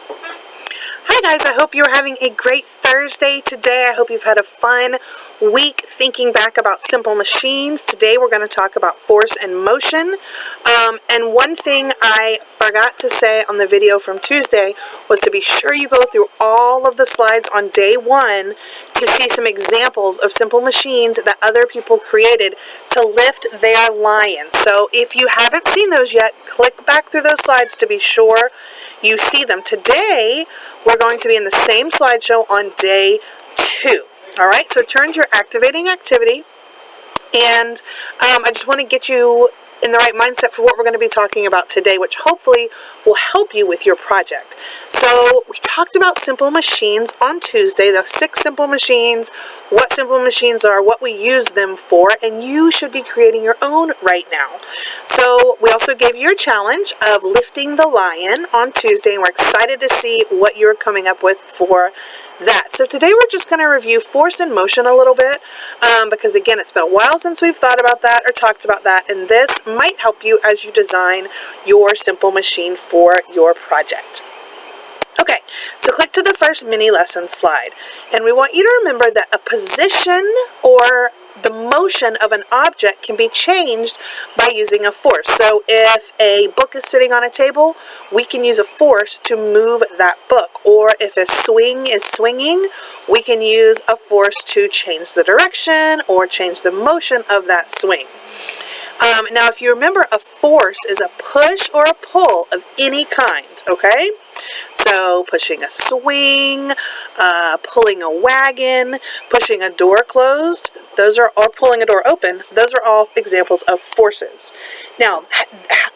Hi guys, I hope you're having a great Thursday today. I hope you've had a fun week thinking back about simple machines. Today we're going to talk about force and motion. And one thing I forgot to say on the video from Tuesday was to be sure you go through all of the slides on day one to see some examples of simple machines that other people created to lift their lion. So if you haven't seen those yet, click back through those slides to be sure you see them. Today, we're going to be in the same slideshow on day 2. All right, so turn to your activating activity, and I just want to get you in the right mindset for what we're going to be talking about today, which hopefully will help you with your project. So we talked about simple machines on Tuesday, the 6 simple machines, what simple machines are, what we use them for, and you should be creating your own right now. So we also gave you a challenge of lifting the lion on Tuesday, and we're excited to see what you're coming up with for that. So today we're just going to review force and motion a little bit, because again, it's been a while since we've thought about that or talked about that, and this might help you as you design your simple machine for your project. Okay, so click to the first mini lesson slide, and we want you to remember that a position or the motion of an object can be changed by using a force. So if a book is sitting on a table, we can use a force to move that book. Or if a swing is swinging, we can use a force to change the direction or change the motion of that swing. Now, if you remember, a force is a push or a pull of any kind, okay? So pushing a swing, pulling a wagon, pushing a door closed, or pulling a door open, those are all examples of forces. Now,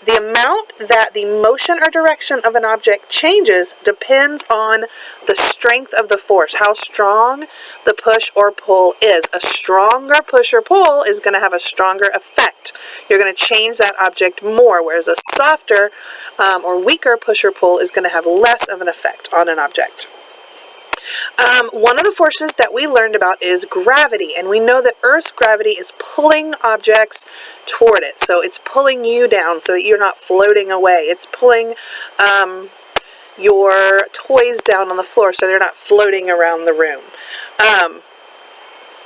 the amount that the motion or direction of an object changes depends on the strength of the force, how strong the push or pull is. A stronger push or pull is going to have a stronger effect. You're going to change that object more, whereas a softer or weaker push or pull is going to have less of an effect on an object. One of the forces that we learned about is gravity, and we know that Earth's gravity is pulling objects toward it. So it's pulling you down so that you're not floating away. It's pulling your toys down on the floor so they're not floating around the room.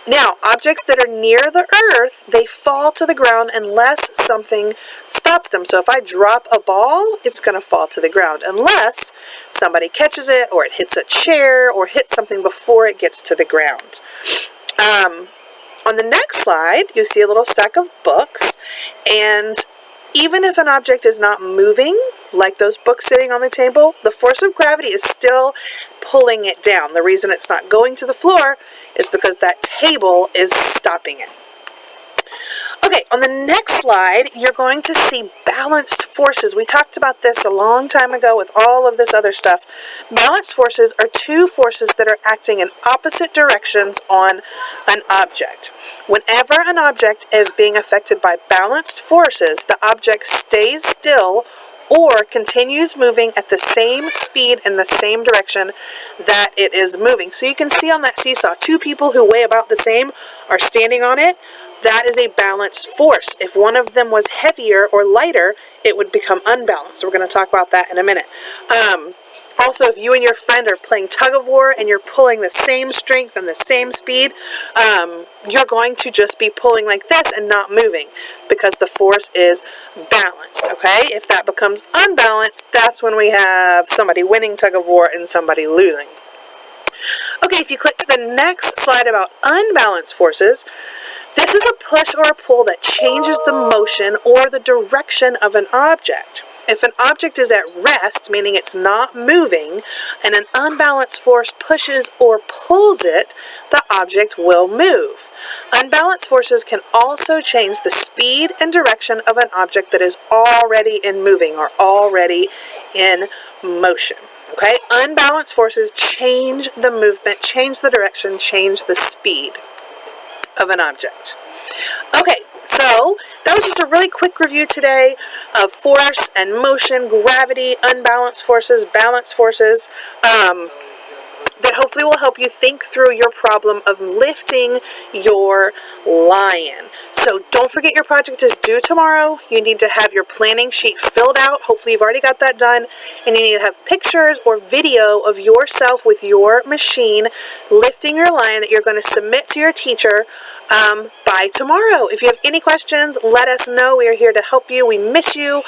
Now, objects that are near the earth, they fall to the ground unless something stops them. So if I drop a ball, it's going to fall to the ground unless somebody catches it or it hits a chair or hits something before it gets to the ground. On the next slide, you see a little stack of books, and even if an object is not moving, like those books sitting on the table, the force of gravity is still pulling it down. The reason it's not going to the floor is because that table is stopping it. Okay, on the next slide, you're going to see balanced forces. We talked about this a long time ago with all of this other stuff. Balanced forces are 2 forces that are acting in opposite directions on an object. Whenever an object is being affected by balanced forces, the object stays still or continues moving at the same speed in the same direction that it is moving. So you can see on that seesaw, 2 people who weigh about the same are standing on it. That is a balanced force. If one of them was heavier or lighter, it would become unbalanced. We're going to talk about that in a minute. Also, if you and your friend are playing tug of war and you're pulling the same strength and the same speed, you're going to just be pulling like this and not moving because the force is balanced, okay? If that becomes unbalanced, that's when we have somebody winning tug of war and somebody losing. Okay, if you click to the next slide about unbalanced forces, this is a push or a pull that changes the motion or the direction of an object. If an object is at rest, meaning it's not moving, and an unbalanced force pushes or pulls it, the object will move. Unbalanced forces can also change the speed and direction of an object that is already in moving or already in motion. Okay, unbalanced forces change the movement, change the direction, change the speed of an object. Okay, so that was just a really quick review today of force and motion, gravity, unbalanced forces, balanced forces. that but hopefully will help you think through your problem of lifting your lion. So don't forget your project is due tomorrow. You need to have your planning sheet filled out. Hopefully you've already got that done. And you need to have pictures or video of yourself with your machine lifting your lion that you're going to submit to your teacher by tomorrow. If you have any questions, let us know. We are here to help you. We miss you.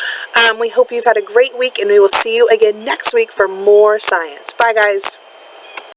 We hope you've had a great week, and we will see you again next week for more science. Bye, guys.